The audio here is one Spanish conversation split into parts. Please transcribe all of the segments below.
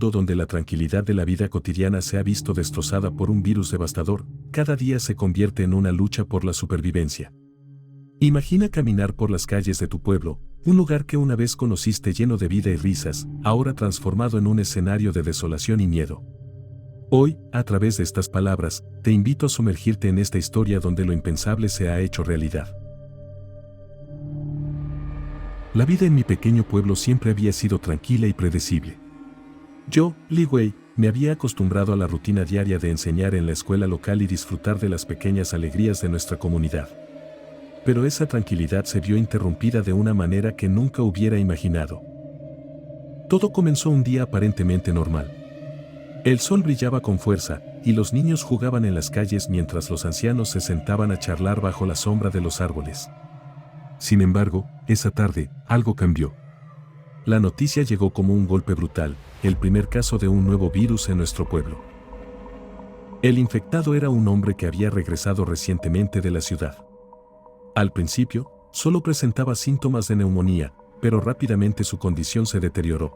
mundo donde la tranquilidad de la vida cotidiana se ha visto destrozada por un virus devastador, cada día se convierte en una lucha por la supervivencia. Imagina caminar por las calles de tu pueblo, un lugar que una vez conociste lleno de vida y risas, ahora transformado en un escenario de desolación y miedo. Hoy, a través de estas palabras, te invito a sumergirte en esta historia donde lo impensable se ha hecho realidad. La vida en mi pequeño pueblo siempre había sido tranquila y predecible. Yo, Li Wei, me había acostumbrado a la rutina diaria de enseñar en la escuela local y disfrutar de las pequeñas alegrías de nuestra comunidad. Pero esa tranquilidad se vio interrumpida de una manera que nunca hubiera imaginado. Todo comenzó un día aparentemente normal. El sol brillaba con fuerza, y los niños jugaban en las calles mientras los ancianos se sentaban a charlar bajo la sombra de los árboles. Sin embargo, esa tarde, algo cambió. La noticia llegó como un golpe brutal, el primer caso de un nuevo virus en nuestro pueblo. El infectado era un hombre que había regresado recientemente de la ciudad. Al principio, solo presentaba síntomas de neumonía, pero rápidamente su condición se deterioró.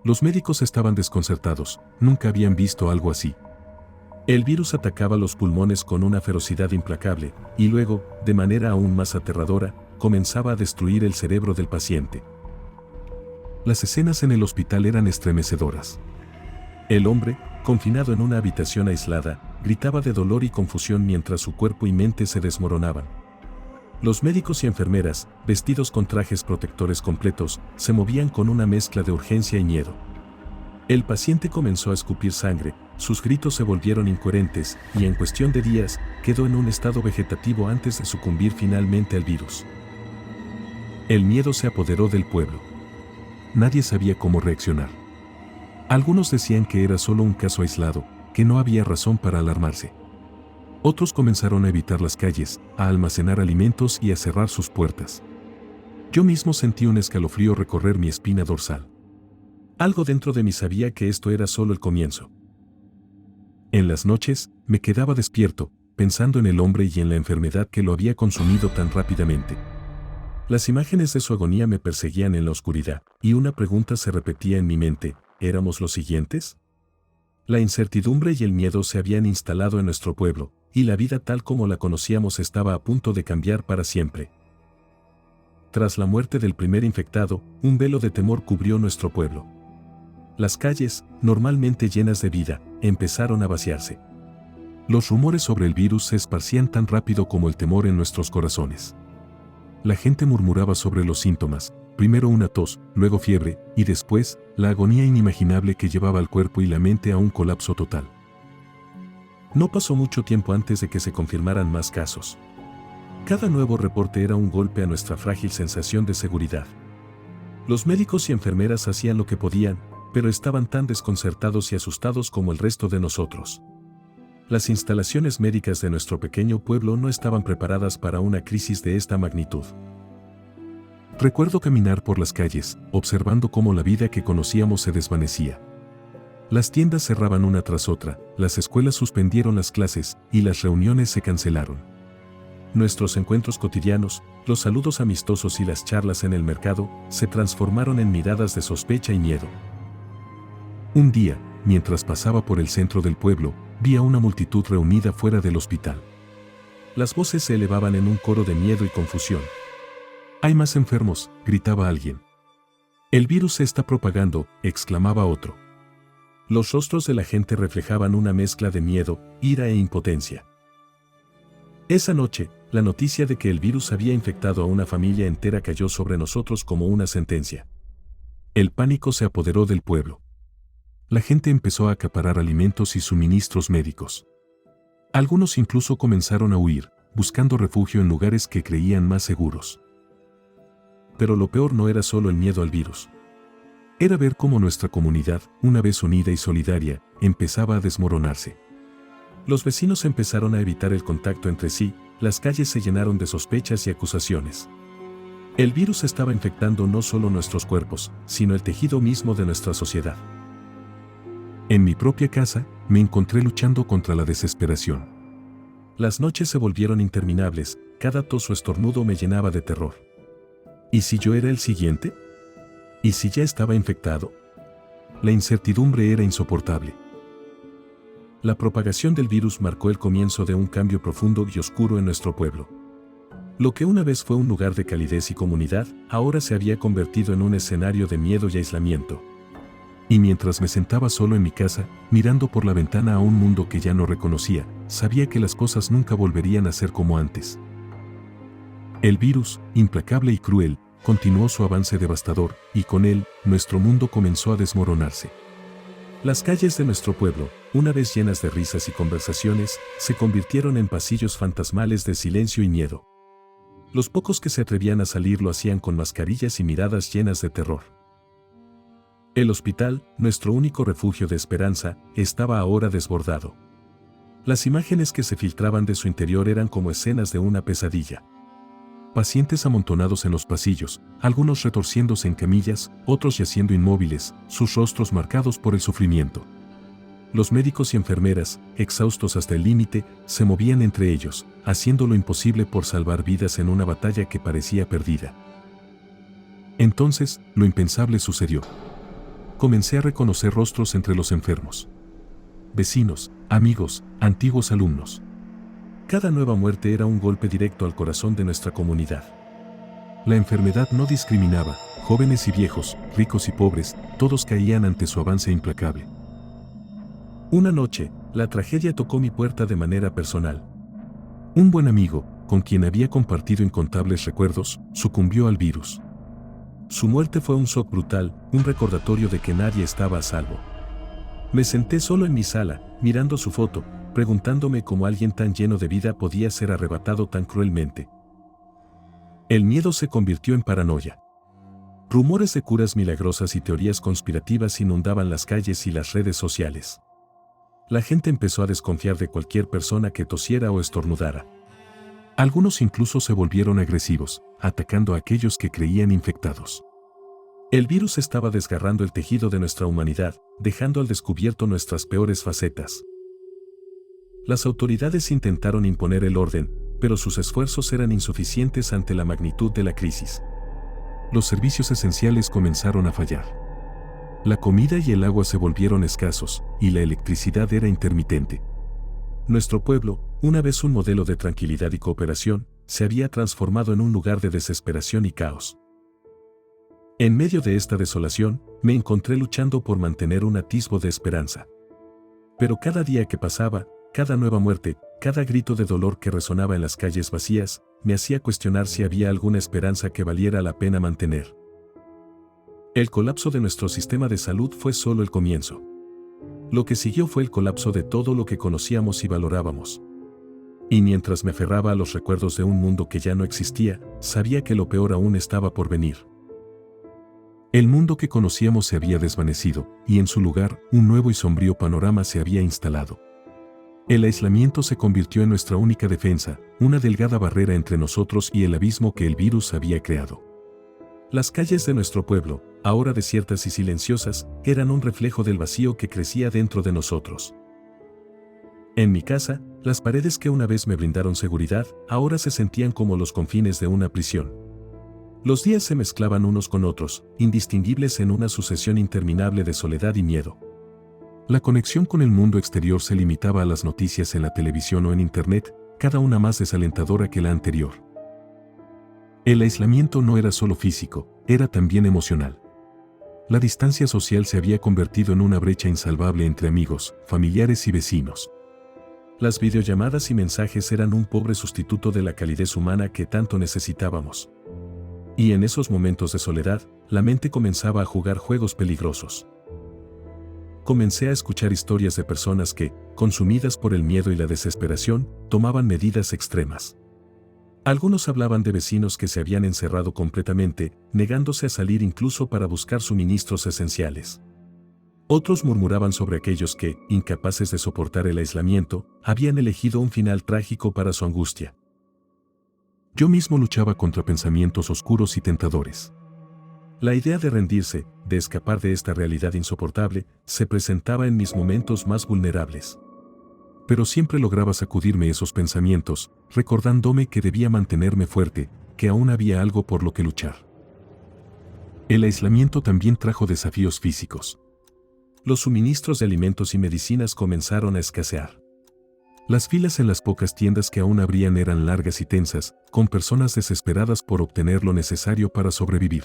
Los médicos estaban desconcertados, nunca habían visto algo así. El virus atacaba los pulmones con una ferocidad implacable, y luego, de manera aún más aterradora, comenzaba a destruir el cerebro del paciente. Las escenas en el hospital eran estremecedoras. El hombre, confinado en una habitación aislada, gritaba de dolor y confusión mientras su cuerpo y mente se desmoronaban. Los médicos y enfermeras, vestidos con trajes protectores completos, se movían con una mezcla de urgencia y miedo. El paciente comenzó a escupir sangre, sus gritos se volvieron incoherentes, y en cuestión de días, quedó en un estado vegetativo antes de sucumbir finalmente al virus. El miedo se apoderó del pueblo. Nadie sabía cómo reaccionar. Algunos decían que era solo un caso aislado, que no había razón para alarmarse. Otros comenzaron a evitar las calles, a almacenar alimentos y a cerrar sus puertas. Yo mismo sentí un escalofrío recorrer mi espina dorsal. Algo dentro de mí sabía que esto era solo el comienzo. En las noches, me quedaba despierto, pensando en el hombre y en la enfermedad que lo había consumido tan rápidamente. Las imágenes de su agonía me perseguían en la oscuridad, y una pregunta se repetía en mi mente: ¿éramos los siguientes? La incertidumbre y el miedo se habían instalado en nuestro pueblo, y la vida tal como la conocíamos estaba a punto de cambiar para siempre. Tras la muerte del primer infectado, un velo de temor cubrió nuestro pueblo. Las calles, normalmente llenas de vida, empezaron a vaciarse. Los rumores sobre el virus se esparcían tan rápido como el temor en nuestros corazones. La gente murmuraba sobre los síntomas, primero una tos, luego fiebre, y después, la agonía inimaginable que llevaba al cuerpo y la mente a un colapso total. No pasó mucho tiempo antes de que se confirmaran más casos. Cada nuevo reporte era un golpe a nuestra frágil sensación de seguridad. Los médicos y enfermeras hacían lo que podían, pero estaban tan desconcertados y asustados como el resto de nosotros. Las instalaciones médicas de nuestro pequeño pueblo no estaban preparadas para una crisis de esta magnitud. Recuerdo caminar por las calles, observando cómo la vida que conocíamos se desvanecía. Las tiendas cerraban una tras otra, las escuelas suspendieron las clases, y las reuniones se cancelaron. Nuestros encuentros cotidianos, los saludos amistosos y las charlas en el mercado, se transformaron en miradas de sospecha y miedo. Un día, mientras pasaba por el centro del pueblo, vi a una multitud reunida fuera del hospital. Las voces se elevaban en un coro de miedo y confusión. «¡Hay más enfermos!», gritaba alguien. «El virus se está propagando», exclamaba otro. Los rostros de la gente reflejaban una mezcla de miedo, ira e impotencia. Esa noche, la noticia de que el virus había infectado a una familia entera cayó sobre nosotros como una sentencia. El pánico se apoderó del pueblo. La gente empezó a acaparar alimentos y suministros médicos. Algunos incluso comenzaron a huir, buscando refugio en lugares que creían más seguros. Pero lo peor no era solo el miedo al virus. Era ver cómo nuestra comunidad, una vez unida y solidaria, empezaba a desmoronarse. Los vecinos empezaron a evitar el contacto entre sí, las calles se llenaron de sospechas y acusaciones. El virus estaba infectando no solo nuestros cuerpos, sino el tejido mismo de nuestra sociedad. En mi propia casa, me encontré luchando contra la desesperación. Las noches se volvieron interminables, cada tos o estornudo me llenaba de terror. ¿Y si yo era el siguiente? ¿Y si ya estaba infectado? La incertidumbre era insoportable. La propagación del virus marcó el comienzo de un cambio profundo y oscuro en nuestro pueblo. Lo que una vez fue un lugar de calidez y comunidad, ahora se había convertido en un escenario de miedo y aislamiento. Y mientras me sentaba solo en mi casa, mirando por la ventana a un mundo que ya no reconocía, sabía que las cosas nunca volverían a ser como antes. El virus, implacable y cruel, continuó su avance devastador, y con él, nuestro mundo comenzó a desmoronarse. Las calles de nuestro pueblo, una vez llenas de risas y conversaciones, se convirtieron en pasillos fantasmales de silencio y miedo. Los pocos que se atrevían a salir lo hacían con mascarillas y miradas llenas de terror. El hospital, nuestro único refugio de esperanza, estaba ahora desbordado. Las imágenes que se filtraban de su interior eran como escenas de una pesadilla. Pacientes amontonados en los pasillos, algunos retorciéndose en camillas, otros yaciendo inmóviles, sus rostros marcados por el sufrimiento. Los médicos y enfermeras, exhaustos hasta el límite, se movían entre ellos, haciendo lo imposible por salvar vidas en una batalla que parecía perdida. Entonces, lo impensable sucedió. Comencé a reconocer rostros entre los enfermos. Vecinos, amigos, antiguos alumnos. Cada nueva muerte era un golpe directo al corazón de nuestra comunidad. La enfermedad no discriminaba, jóvenes y viejos, ricos y pobres, todos caían ante su avance implacable. Una noche, la tragedia tocó mi puerta de manera personal. Un buen amigo, con quien había compartido incontables recuerdos, sucumbió al virus. Su muerte fue un shock brutal, un recordatorio de que nadie estaba a salvo. Me senté solo en mi sala, mirando su foto, preguntándome cómo alguien tan lleno de vida podía ser arrebatado tan cruelmente. El miedo se convirtió en paranoia. Rumores de curas milagrosas y teorías conspirativas inundaban las calles y las redes sociales. La gente empezó a desconfiar de cualquier persona que tosiera o estornudara. Algunos incluso se volvieron agresivos, atacando a aquellos que creían infectados. El virus estaba desgarrando el tejido de nuestra humanidad, dejando al descubierto nuestras peores facetas. Las autoridades intentaron imponer el orden, pero sus esfuerzos eran insuficientes ante la magnitud de la crisis. Los servicios esenciales comenzaron a fallar. La comida y el agua se volvieron escasos, y la electricidad era intermitente. Nuestro pueblo, una vez un modelo de tranquilidad y cooperación, se había transformado en un lugar de desesperación y caos. En medio de esta desolación, me encontré luchando por mantener un atisbo de esperanza. Pero cada día que pasaba, cada nueva muerte, cada grito de dolor que resonaba en las calles vacías, me hacía cuestionar si había alguna esperanza que valiera la pena mantener. El colapso de nuestro sistema de salud fue solo el comienzo. Lo que siguió fue el colapso de todo lo que conocíamos y valorábamos. Y mientras me aferraba a los recuerdos de un mundo que ya no existía, sabía que lo peor aún estaba por venir. El mundo que conocíamos se había desvanecido, y en su lugar, un nuevo y sombrío panorama se había instalado. El aislamiento se convirtió en nuestra única defensa, una delgada barrera entre nosotros y el abismo que el virus había creado. Las calles de nuestro pueblo, ahora desiertas y silenciosas, eran un reflejo del vacío que crecía dentro de nosotros. En mi casa, las paredes que una vez me brindaron seguridad, ahora se sentían como los confines de una prisión. Los días se mezclaban unos con otros, indistinguibles en una sucesión interminable de soledad y miedo. La conexión con el mundo exterior se limitaba a las noticias en la televisión o en internet, cada una más desalentadora que la anterior. El aislamiento no era solo físico, era también emocional. La distancia social se había convertido en una brecha insalvable entre amigos, familiares y vecinos. Las videollamadas y mensajes eran un pobre sustituto de la calidez humana que tanto necesitábamos. Y en esos momentos de soledad, la mente comenzaba a jugar juegos peligrosos. Comencé a escuchar historias de personas que, consumidas por el miedo y la desesperación, tomaban medidas extremas. Algunos hablaban de vecinos que se habían encerrado completamente, negándose a salir incluso para buscar suministros esenciales. Otros murmuraban sobre aquellos que, incapaces de soportar el aislamiento, habían elegido un final trágico para su angustia. Yo mismo luchaba contra pensamientos oscuros y tentadores. La idea de rendirse, de escapar de esta realidad insoportable, se presentaba en mis momentos más vulnerables. Pero siempre lograba sacudirme esos pensamientos, recordándome que debía mantenerme fuerte, que aún había algo por lo que luchar. El aislamiento también trajo desafíos físicos. Los suministros de alimentos y medicinas comenzaron a escasear. Las filas en las pocas tiendas que aún abrían eran largas y tensas, con personas desesperadas por obtener lo necesario para sobrevivir.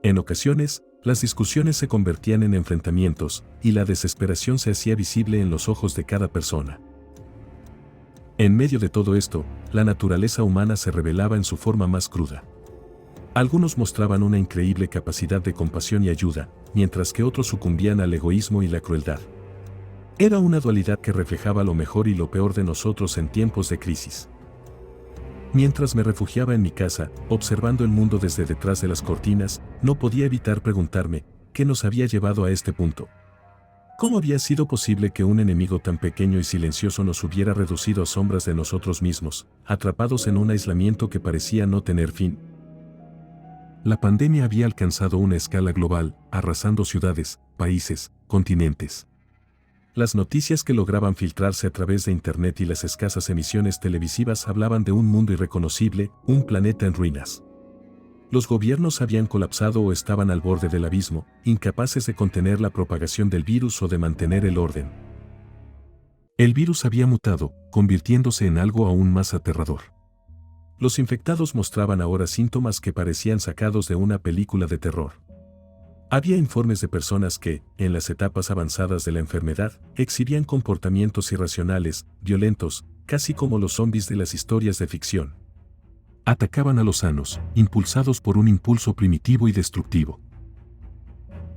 En ocasiones, las discusiones se convertían en enfrentamientos, y la desesperación se hacía visible en los ojos de cada persona. En medio de todo esto, la naturaleza humana se revelaba en su forma más cruda. Algunos mostraban una increíble capacidad de compasión y ayuda, mientras que otros sucumbían al egoísmo y la crueldad. Era una dualidad que reflejaba lo mejor y lo peor de nosotros en tiempos de crisis. Mientras me refugiaba en mi casa, observando el mundo desde detrás de las cortinas, no podía evitar preguntarme, ¿qué nos había llevado a este punto? ¿Cómo había sido posible que un enemigo tan pequeño y silencioso nos hubiera reducido a sombras de nosotros mismos, atrapados en un aislamiento que parecía no tener fin? La pandemia había alcanzado una escala global, arrasando ciudades, países, continentes. Las noticias que lograban filtrarse a través de Internet y las escasas emisiones televisivas hablaban de un mundo irreconocible, un planeta en ruinas. Los gobiernos habían colapsado o estaban al borde del abismo, incapaces de contener la propagación del virus o de mantener el orden. El virus había mutado, convirtiéndose en algo aún más aterrador. Los infectados mostraban ahora síntomas que parecían sacados de una película de terror. Había informes de personas que, en las etapas avanzadas de la enfermedad, exhibían comportamientos irracionales, violentos, casi como los zombies de las historias de ficción. Atacaban a los sanos, impulsados por un impulso primitivo y destructivo.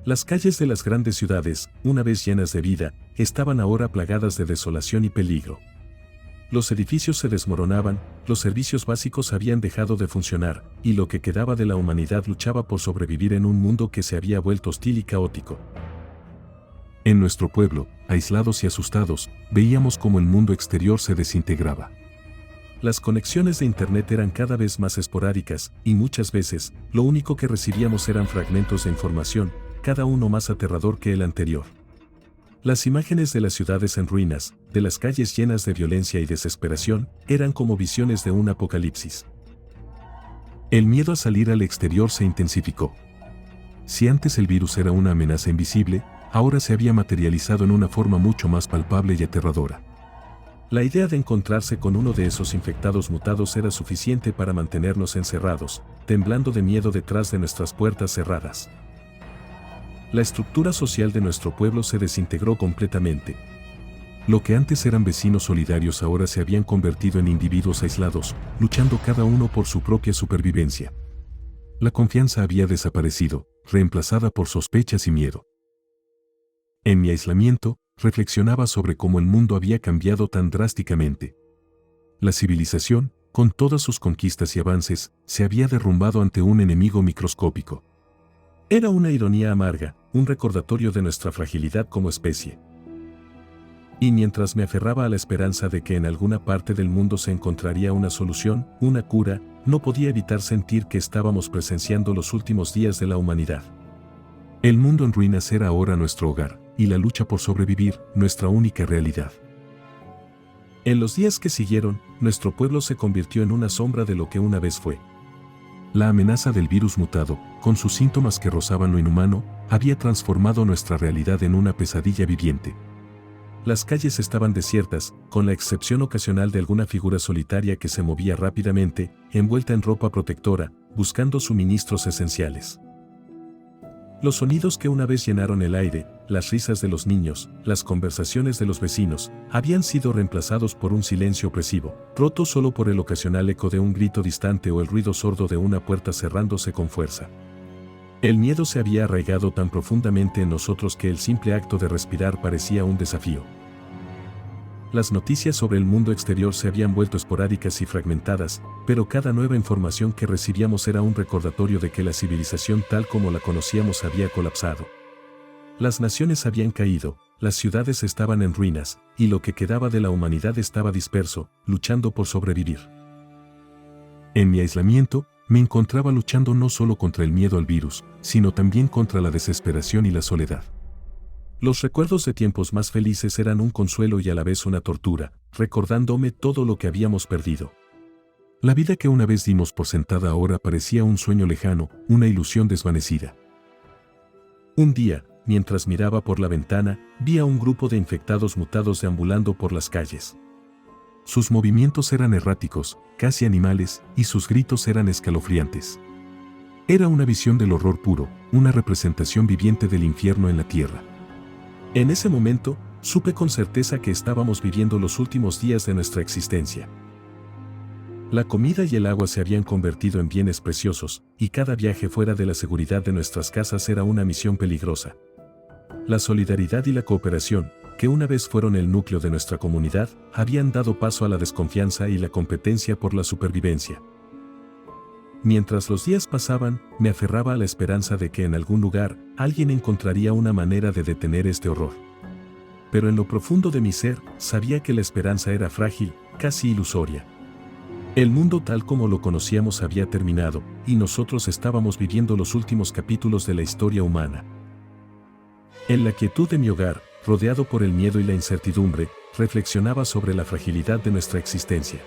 Las calles de las grandes ciudades, una vez llenas de vida, estaban ahora plagadas de desolación y peligro. Los edificios se desmoronaban, los servicios básicos habían dejado de funcionar, y lo que quedaba de la humanidad luchaba por sobrevivir en un mundo que se había vuelto hostil y caótico. En nuestro pueblo, aislados y asustados, veíamos cómo el mundo exterior se desintegraba. Las conexiones de Internet eran cada vez más esporádicas, y muchas veces, lo único que recibíamos eran fragmentos de información, cada uno más aterrador que el anterior. Las imágenes de las ciudades en ruinas, de las calles llenas de violencia y desesperación, eran como visiones de un apocalipsis. El miedo a salir al exterior se intensificó. Si antes el virus era una amenaza invisible, ahora se había materializado en una forma mucho más palpable y aterradora. La idea de encontrarse con uno de esos infectados mutados era suficiente para mantenernos encerrados, temblando de miedo detrás de nuestras puertas cerradas. La estructura social de nuestro pueblo se desintegró completamente. Lo que antes eran vecinos solidarios ahora se habían convertido en individuos aislados, luchando cada uno por su propia supervivencia. La confianza había desaparecido, reemplazada por sospechas y miedo. En mi aislamiento, reflexionaba sobre cómo el mundo había cambiado tan drásticamente. La civilización, con todas sus conquistas y avances, se había derrumbado ante un enemigo microscópico. Era una ironía amarga, un recordatorio de nuestra fragilidad como especie. Y mientras me aferraba a la esperanza de que en alguna parte del mundo se encontraría una solución, una cura, no podía evitar sentir que estábamos presenciando los últimos días de la humanidad. El mundo en ruinas era ahora nuestro hogar, y la lucha por sobrevivir, nuestra única realidad. En los días que siguieron, nuestro pueblo se convirtió en una sombra de lo que una vez fue. La amenaza del virus mutado, con sus síntomas que rozaban lo inhumano, había transformado nuestra realidad en una pesadilla viviente. Las calles estaban desiertas, con la excepción ocasional de alguna figura solitaria que se movía rápidamente, envuelta en ropa protectora, buscando suministros esenciales. Los sonidos que una vez llenaron el aire, las risas de los niños, las conversaciones de los vecinos, habían sido reemplazados por un silencio opresivo, roto solo por el ocasional eco de un grito distante o el ruido sordo de una puerta cerrándose con fuerza. El miedo se había arraigado tan profundamente en nosotros que el simple acto de respirar parecía un desafío. Las noticias sobre el mundo exterior se habían vuelto esporádicas y fragmentadas, pero cada nueva información que recibíamos era un recordatorio de que la civilización tal como la conocíamos había colapsado. Las naciones habían caído, las ciudades estaban en ruinas, y lo que quedaba de la humanidad estaba disperso, luchando por sobrevivir. En mi aislamiento, me encontraba luchando no solo contra el miedo al virus, sino también contra la desesperación y la soledad. Los recuerdos de tiempos más felices eran un consuelo y a la vez una tortura, recordándome todo lo que habíamos perdido. La vida que una vez dimos por sentada ahora parecía un sueño lejano, una ilusión desvanecida. Un día, mientras miraba por la ventana, vi a un grupo de infectados mutados deambulando por las calles. Sus movimientos eran erráticos, casi animales, y sus gritos eran escalofriantes. Era una visión del horror puro, una representación viviente del infierno en la tierra. En ese momento, supe con certeza que estábamos viviendo los últimos días de nuestra existencia. La comida y el agua se habían convertido en bienes preciosos, y cada viaje fuera de la seguridad de nuestras casas era una misión peligrosa. La solidaridad y la cooperación, que una vez fueron el núcleo de nuestra comunidad, habían dado paso a la desconfianza y la competencia por la supervivencia. Mientras los días pasaban, me aferraba a la esperanza de que en algún lugar, alguien encontraría una manera de detener este horror. Pero en lo profundo de mi ser, sabía que la esperanza era frágil, casi ilusoria. El mundo tal como lo conocíamos había terminado, y nosotros estábamos viviendo los últimos capítulos de la historia humana. En la quietud de mi hogar, rodeado por el miedo y la incertidumbre, reflexionaba sobre la fragilidad de nuestra existencia.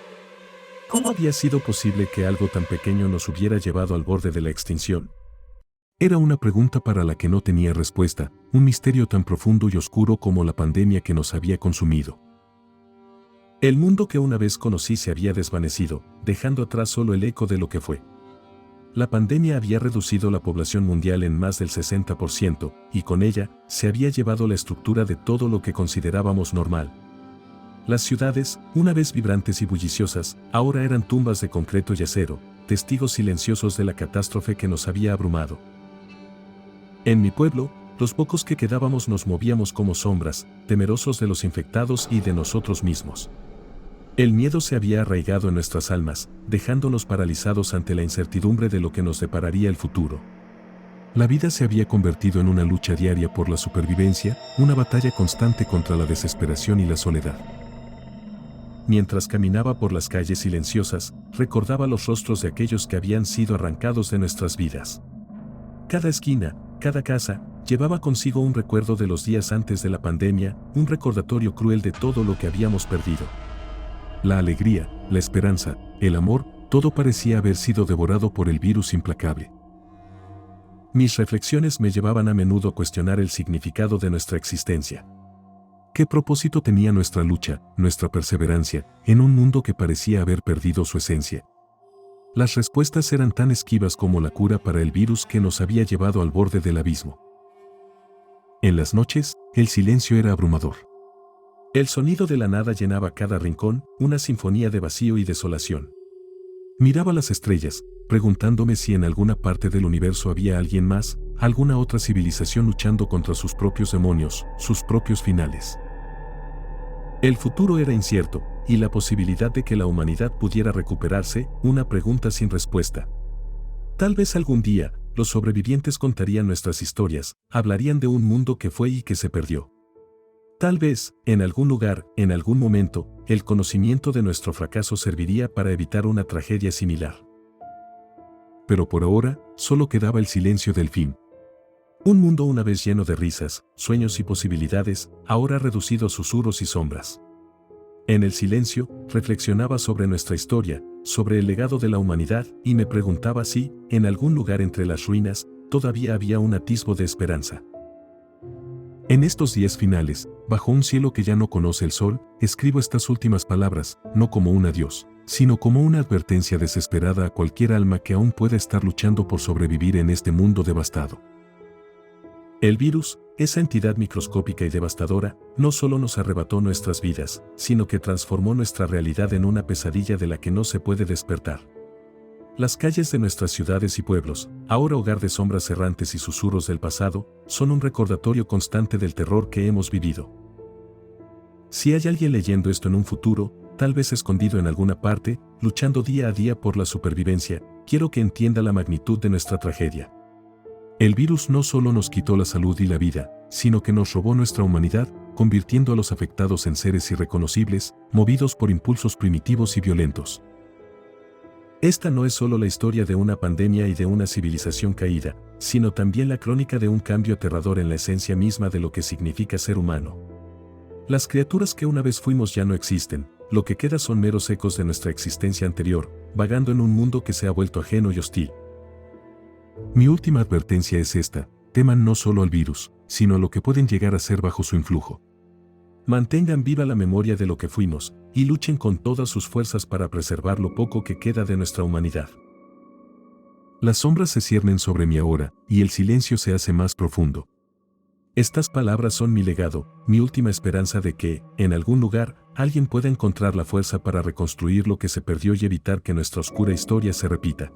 ¿Cómo había sido posible que algo tan pequeño nos hubiera llevado al borde de la extinción? Era una pregunta para la que no tenía respuesta, un misterio tan profundo y oscuro como la pandemia que nos había consumido. El mundo que una vez conocí se había desvanecido, dejando atrás solo el eco de lo que fue. La pandemia había reducido la población mundial en más del 60%, y con ella, se había llevado la estructura de todo lo que considerábamos normal. Las ciudades, una vez vibrantes y bulliciosas, ahora eran tumbas de concreto y acero, testigos silenciosos de la catástrofe que nos había abrumado. En mi pueblo, los pocos que quedábamos nos movíamos como sombras, temerosos de los infectados y de nosotros mismos. El miedo se había arraigado en nuestras almas, dejándonos paralizados ante la incertidumbre de lo que nos depararía el futuro. La vida se había convertido en una lucha diaria por la supervivencia, una batalla constante contra la desesperación y la soledad. Mientras caminaba por las calles silenciosas, recordaba los rostros de aquellos que habían sido arrancados de nuestras vidas. Cada esquina, cada casa, llevaba consigo un recuerdo de los días antes de la pandemia, un recordatorio cruel de todo lo que habíamos perdido. La alegría, la esperanza, el amor, todo parecía haber sido devorado por el virus implacable. Mis reflexiones me llevaban a menudo a cuestionar el significado de nuestra existencia. ¿Qué propósito tenía nuestra lucha, nuestra perseverancia, en un mundo que parecía haber perdido su esencia? Las respuestas eran tan esquivas como la cura para el virus que nos había llevado al borde del abismo. En las noches, el silencio era abrumador. El sonido de la nada llenaba cada rincón, una sinfonía de vacío y desolación. Miraba las estrellas, preguntándome si en alguna parte del universo había alguien más, alguna otra civilización luchando contra sus propios demonios, sus propios finales. El futuro era incierto, y la posibilidad de que la humanidad pudiera recuperarse, una pregunta sin respuesta. Tal vez algún día, los sobrevivientes contarían nuestras historias, hablarían de un mundo que fue y que se perdió. Tal vez, en algún lugar, en algún momento, el conocimiento de nuestro fracaso serviría para evitar una tragedia similar. Pero por ahora, solo quedaba el silencio del fin. Un mundo una vez lleno de risas, sueños y posibilidades, ahora reducido a susurros y sombras. En el silencio, reflexionaba sobre nuestra historia, sobre el legado de la humanidad, y me preguntaba si, en algún lugar entre las ruinas, todavía había un atisbo de esperanza. En estos días finales, bajo un cielo que ya no conoce el sol, escribo estas últimas palabras, no como un adiós, sino como una advertencia desesperada a cualquier alma que aún pueda estar luchando por sobrevivir en este mundo devastado. El virus, esa entidad microscópica y devastadora, no solo nos arrebató nuestras vidas, sino que transformó nuestra realidad en una pesadilla de la que no se puede despertar. Las calles de nuestras ciudades y pueblos, ahora hogar de sombras errantes y susurros del pasado, son un recordatorio constante del terror que hemos vivido. Si hay alguien leyendo esto en un futuro, tal vez escondido en alguna parte, luchando día a día por la supervivencia, quiero que entienda la magnitud de nuestra tragedia. El virus no solo nos quitó la salud y la vida, sino que nos robó nuestra humanidad, convirtiendo a los afectados en seres irreconocibles, movidos por impulsos primitivos y violentos. Esta no es solo la historia de una pandemia y de una civilización caída, sino también la crónica de un cambio aterrador en la esencia misma de lo que significa ser humano. Las criaturas que una vez fuimos ya no existen, lo que queda son meros ecos de nuestra existencia anterior, vagando en un mundo que se ha vuelto ajeno y hostil. Mi última advertencia es esta: teman no solo al virus, sino a lo que pueden llegar a ser bajo su influjo. Mantengan viva la memoria de lo que fuimos, y luchen con todas sus fuerzas para preservar lo poco que queda de nuestra humanidad. Las sombras se ciernen sobre mí ahora, y el silencio se hace más profundo. Estas palabras son mi legado, mi última esperanza de que, en algún lugar, alguien pueda encontrar la fuerza para reconstruir lo que se perdió y evitar que nuestra oscura historia se repita.